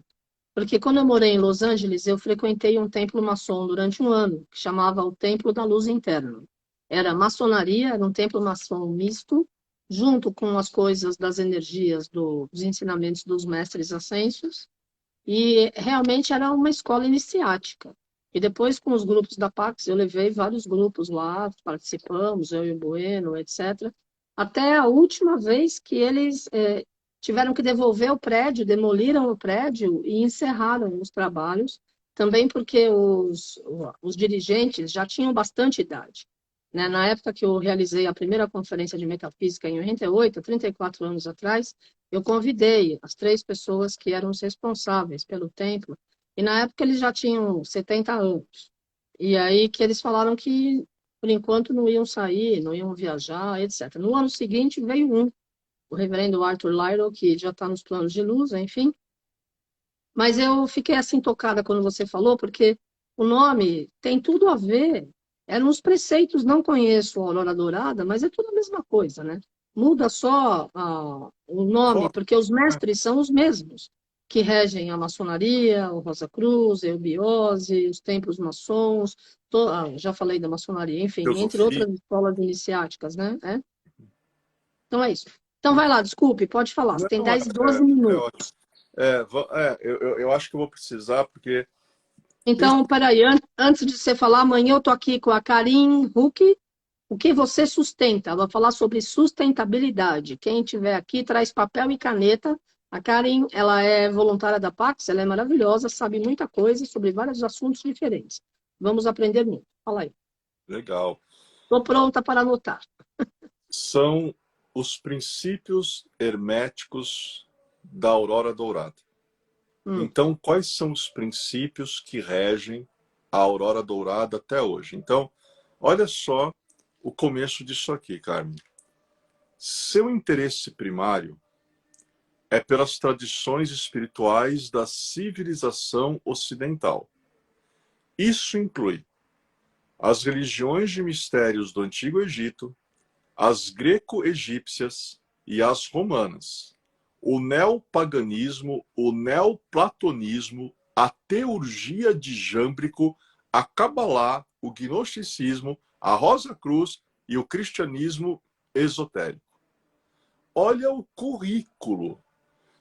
porque quando eu morei em Los Angeles, eu frequentei um templo maçom durante um ano, que chamava o Templo da Luz Interna. Era maçonaria, era um templo maçom misto, junto com as coisas das energias dos ensinamentos dos mestres ascensos, e realmente era uma escola iniciática. E depois, com os grupos da Pax, eu levei vários grupos lá, participamos, eu e o Bueno, etc. Até a última vez que eles tiveram que devolver o prédio, demoliram o prédio e encerraram os trabalhos, também porque os dirigentes já tinham bastante idade. Né? Na época que eu realizei a primeira conferência de metafísica, em 88, 34 anos atrás, eu convidei as 3 pessoas que eram os responsáveis pelo templo, e na época eles já tinham 70 anos. E aí que eles falaram que, por enquanto, não iam sair, não iam viajar, etc. No ano seguinte veio o reverendo Arthur Lytle, que já está nos planos de luz, enfim. Mas eu fiquei assim tocada quando você falou, porque o nome tem tudo a ver. Eram os preceitos, não conheço a Aurora Dourada, mas é tudo a mesma coisa, né? Muda só o nome, Fora. porque os mestres são os mesmos, que regem a maçonaria, o Rosa Cruz, a Eubiose, os templos maçons, já falei da maçonaria, enfim, entre Filosofia. outras escolas iniciáticas, né? Então é isso. Então vai lá, desculpe, pode falar. Você tem Não, 10 e 12 minutos. ótimo. Eu acho que eu vou precisar, porque. Então, peraí, antes de você falar, amanhã eu tô aqui com a Karin Huck, o que você sustenta? Ela vai falar sobre sustentabilidade. Quem tiver aqui, traz papel e caneta. A Karin, ela é voluntária da Pax, ela é maravilhosa, sabe muita coisa sobre vários assuntos diferentes. Vamos aprender muito. Fala aí. Legal. Estou pronta para anotar. São os princípios herméticos da aurora dourada. Hum, Então, quais são os princípios que regem a aurora dourada até hoje? Então, olha só o começo disso aqui, Carmen. Seu interesse primário é pelas tradições espirituais da civilização ocidental. Isso inclui as religiões de mistérios do Antigo Egito, as greco-egípcias e as romanas, o neopaganismo, o neoplatonismo, a teurgia de Jâmbrico, a Cabalá, o gnosticismo, a Rosa Cruz e o cristianismo esotérico. Olha o currículo.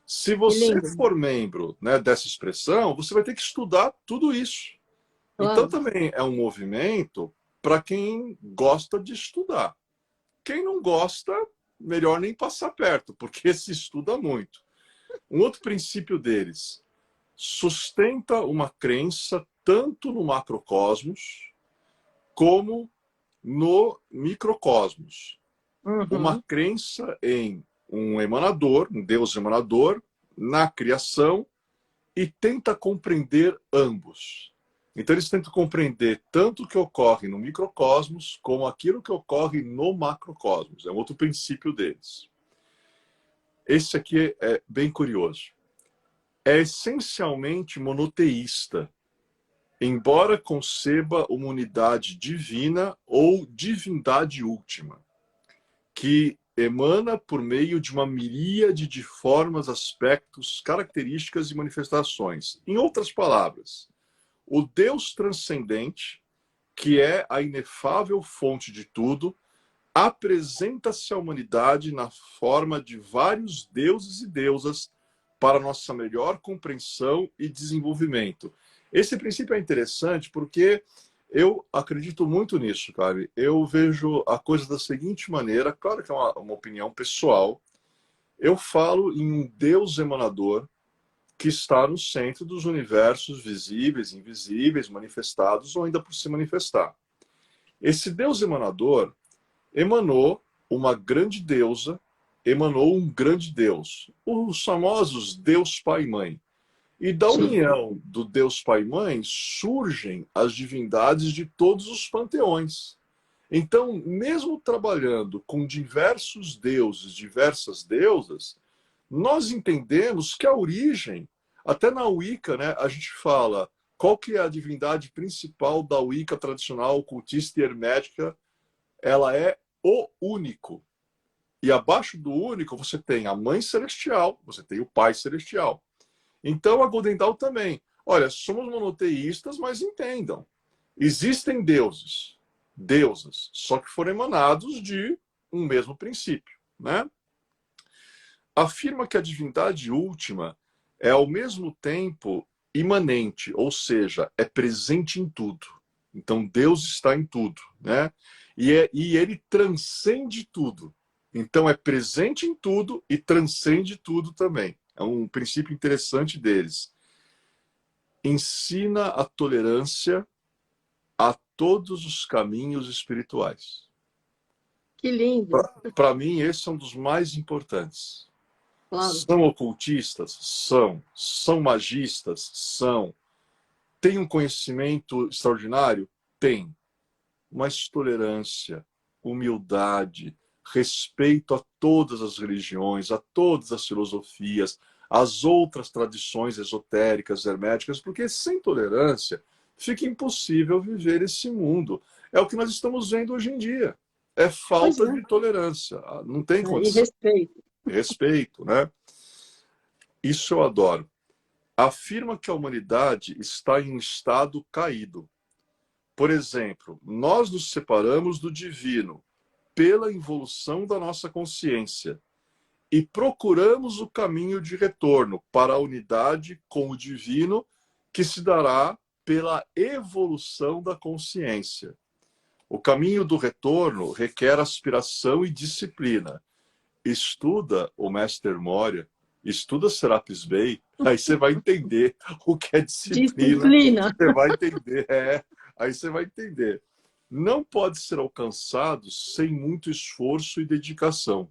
Se Que você lindo. for membro, né, dessa expressão, você vai ter que estudar tudo isso. Então Claro. também é um movimento para quem gosta de estudar. Quem não gosta, melhor nem passar perto, porque se estuda muito. Um outro princípio deles: sustenta uma crença tanto no macrocosmos como no microcosmos. Uma Uhum. crença em um emanador, um Deus emanador, na criação, e tenta compreender ambos. Então eles tentam compreender tanto o que ocorre no microcosmos como aquilo que ocorre no macrocosmos. É um outro princípio deles. Esse aqui é bem curioso. É essencialmente monoteísta, embora conceba uma unidade divina ou divindade última, que emana por meio de uma miríade de formas, aspectos, características e manifestações. Em outras palavras, o Deus transcendente, que é a inefável fonte de tudo, apresenta-se à humanidade na forma de vários deuses e deusas para nossa melhor compreensão e desenvolvimento. Esse princípio é interessante porque eu acredito muito nisso, cara. Eu vejo a coisa da seguinte maneira, claro que é uma opinião pessoal. Eu falo em um Deus emanador que está no centro dos universos visíveis, invisíveis, manifestados ou ainda por se manifestar. Esse Deus emanador emanou uma grande deusa, emanou um grande Deus, os famosos Deus Pai e Mãe. E da Sim. união do Deus Pai e Mãe surgem as divindades de todos os panteões. Então, mesmo trabalhando com diversos deuses, diversas deusas, nós entendemos que a origem, até na Wicca, né, a gente fala qual que é a divindade principal da Wicca tradicional, ocultista e hermética. Ela é o único. E abaixo do único você tem a Mãe Celestial, você tem o Pai Celestial. Então a Golden Dawn também. Olha, somos monoteístas, mas entendam. Existem deuses, deusas, só que foram emanados de um mesmo princípio, né? Afirma que a divindade última é ao mesmo tempo imanente, ou seja, é presente em tudo. Então Deus está em tudo, né? E ele transcende tudo. Então é presente em tudo e transcende tudo também. É um princípio interessante deles. Ensina a tolerância a todos os caminhos espirituais. Que lindo. Para mim, esse é um dos mais importantes. Claro. São ocultistas? São. São magistas? São. Tem um conhecimento extraordinário? Tem. Mas tolerância, humildade, respeito a todas as religiões, a todas as filosofias, as outras tradições esotéricas, herméticas, porque sem tolerância fica impossível viver esse mundo. É o que nós estamos vendo hoje em dia. É Pois falta é. de tolerância. Não tem E condição. respeito. Respeito, né? Isso eu adoro. Afirma que a humanidade está em um estado caído. Por exemplo, nós nos separamos do divino pela involução da nossa consciência e procuramos o caminho de retorno para a unidade com o divino, que se dará pela evolução da consciência. O caminho do retorno requer aspiração e disciplina. Estuda o Mestre Moria, estuda Serapis Bey, aí você vai entender o que é disciplina, Disciplina. você vai entender, aí você vai entender. Não pode ser alcançado sem muito esforço e dedicação.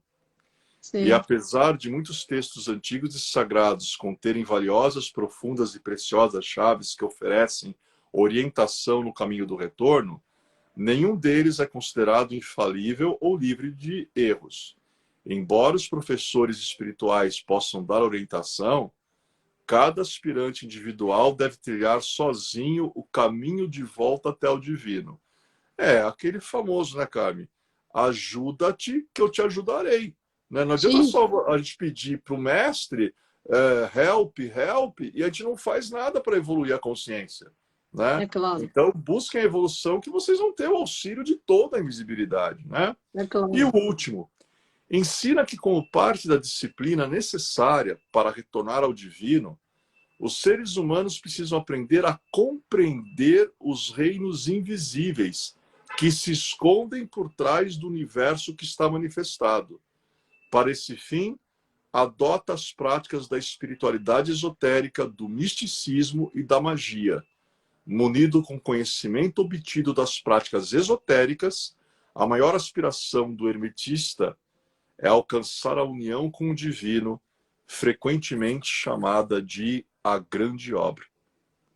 E Sim. apesar de muitos textos antigos e sagrados conterem valiosas, profundas e preciosas chaves que oferecem orientação no caminho do retorno, nenhum deles é considerado infalível ou livre de erros. Embora os professores espirituais possam dar orientação, cada aspirante individual deve trilhar sozinho o caminho de volta até o divino. É aquele famoso, né, Carmen? Ajuda-te que eu te ajudarei. Né? Não adianta Sim, só a gente pedir para o mestre help, help, e a gente não faz nada para evoluir a consciência. Né? é claro, Então, busquem a evolução que vocês vão ter o auxílio de toda a invisibilidade. Né? é E o claro. último, ensina que, como parte da disciplina necessária para retornar ao divino, os seres humanos precisam aprender a compreender os reinos invisíveis que se escondem por trás do universo que está manifestado. Para esse fim, adota as práticas da espiritualidade esotérica, do misticismo e da magia. Munido com conhecimento obtido das práticas esotéricas, a maior aspiração do hermetista é alcançar a união com o divino, frequentemente chamada de a grande obra.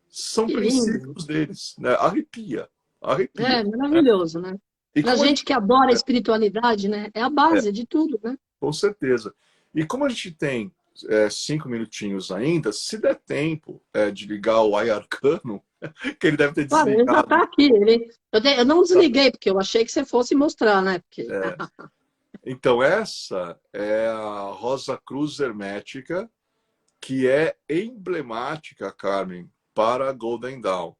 São Que lindo. princípios deles, né? Arrepia, É arrepia. Né? maravilhoso, né? E Pra como a gente, gente que adora a espiritualidade, né? É a base de tudo, né? com certeza. E como a gente tem 5 minutinhos ainda, se der tempo de ligar o Ai Arcano, que ele deve ter Claro, ele já está desligado. aqui. Eu não desliguei, porque eu achei que você fosse mostrar, né? Porque... Então, essa é a Rosa Cruz Hermética, que é emblemática, Carmen, para a Golden Dawn.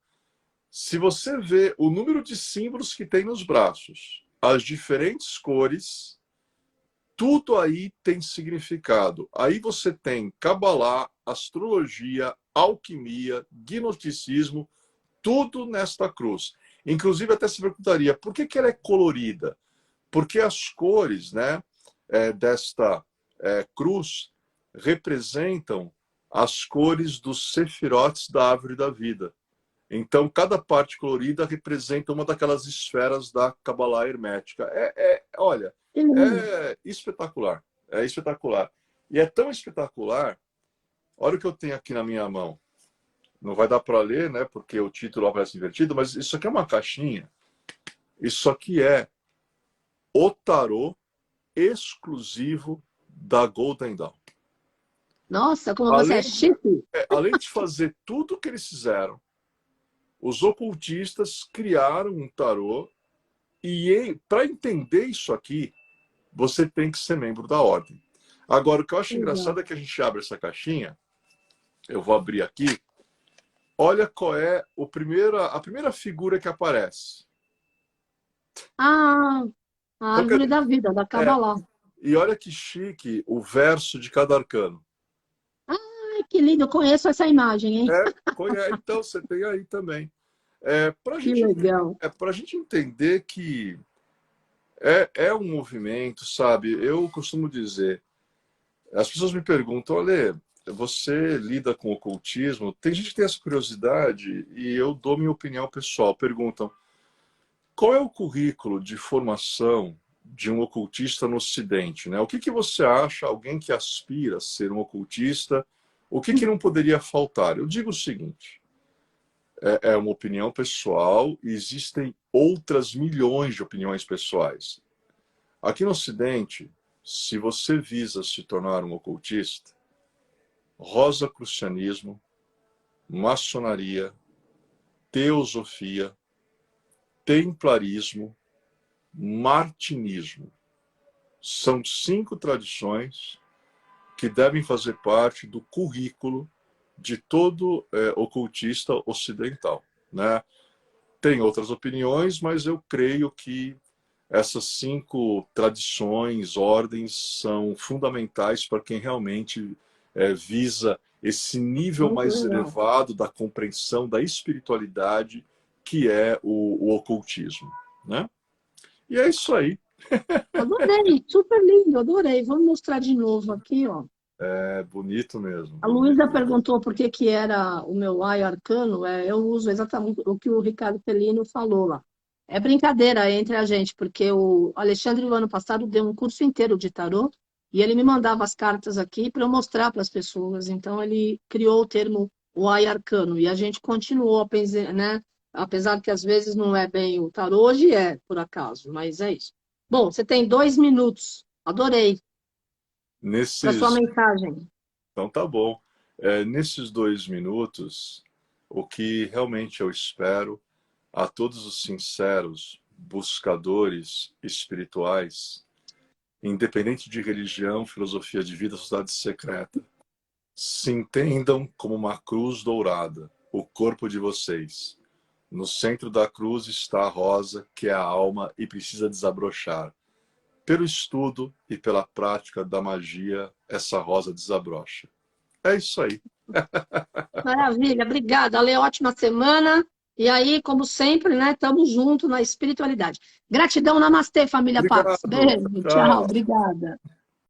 Se você vê o número de símbolos que tem nos braços, as diferentes cores, tudo aí tem significado. Aí você tem Kabbalah, astrologia, alquimia, gnosticismo, tudo nesta cruz. Inclusive, até se perguntaria, por que ela é colorida? Porque as cores, né, desta cruz representam as cores dos sefirotes da árvore da vida. Então, cada parte colorida representa uma daquelas esferas da Kabbalah hermética. Olha, Que lindo. é espetacular. É espetacular. E é tão espetacular. Olha o que eu tenho aqui na minha mão. Não vai dar para ler, né? Porque o título aparece invertido, mas isso aqui é uma caixinha. Isso aqui é o tarô exclusivo da Golden Dawn. Nossa, como você é Além, chique. além de fazer tudo o que eles fizeram, os ocultistas criaram um tarô e para entender isso aqui, você tem que ser membro da ordem. Agora, o que eu acho Legal. engraçado é que a gente abre essa caixinha, eu vou abrir aqui, olha qual é a primeira figura que aparece. Ah, a Então, árvore da vida, da é, Kabbalah. e olha que chique o verso de cada arcano. Ai, que lindo. Eu conheço essa imagem, hein? Então, você tem aí também. Que legal. Para a gente entender que é um movimento, sabe? Eu costumo dizer, as pessoas me perguntam, olha, você lida com ocultismo? Tem gente que tem essa curiosidade e eu dou minha opinião pessoal. Perguntam, qual é o currículo de formação de um ocultista no Ocidente? Né? O que você acha, alguém que aspira a ser um ocultista, o que não poderia faltar? Eu digo o seguinte, é uma opinião pessoal e existem outras milhões de opiniões pessoais. Aqui no Ocidente, se você visa se tornar um ocultista, rosacrucianismo, maçonaria, teosofia, templarismo, martinismo. São 5 tradições que devem fazer parte do currículo de todo ocultista ocidental. Né? Tem outras opiniões, mas eu creio que essas 5 tradições, ordens, são fundamentais para quem realmente visa esse nível Muito mais legal. elevado da compreensão da espiritualidade, que é o ocultismo. Né? E é isso aí. Adorei, super lindo, adorei. Vamos mostrar de novo aqui, ó. É bonito mesmo, A Luísa bonito. perguntou por que era o meu ai arcano. Eu uso exatamente o que o Ricardo Pellino falou lá. É brincadeira entre a gente, porque o Alexandre, no ano passado, deu um curso inteiro de tarô e ele me mandava as cartas aqui para eu mostrar para as pessoas. Então, ele criou o termo o ai arcano e a gente continuou, né? Apesar que às vezes não é bem o tarô, hoje é, por acaso, mas é isso. Bom, você tem 2 minutos. Adorei. para sua Nesses, mensagem. então tá bom. Nesses 2 minutos, o que realmente eu espero a todos os sinceros buscadores espirituais, independente de religião, filosofia de vida, sociedade secreta, se entendam como uma cruz dourada, o corpo de vocês. No centro da cruz está a rosa, que é a alma e precisa desabrochar. Pelo estudo e pela prática da magia, essa rosa desabrocha. É isso aí. Maravilha, obrigada. Ale, ótima semana. E aí, como sempre, né, estamos juntos na espiritualidade. Gratidão, namastê, família Paz. Obrigado. Beijo, tchau, Tchau. obrigada.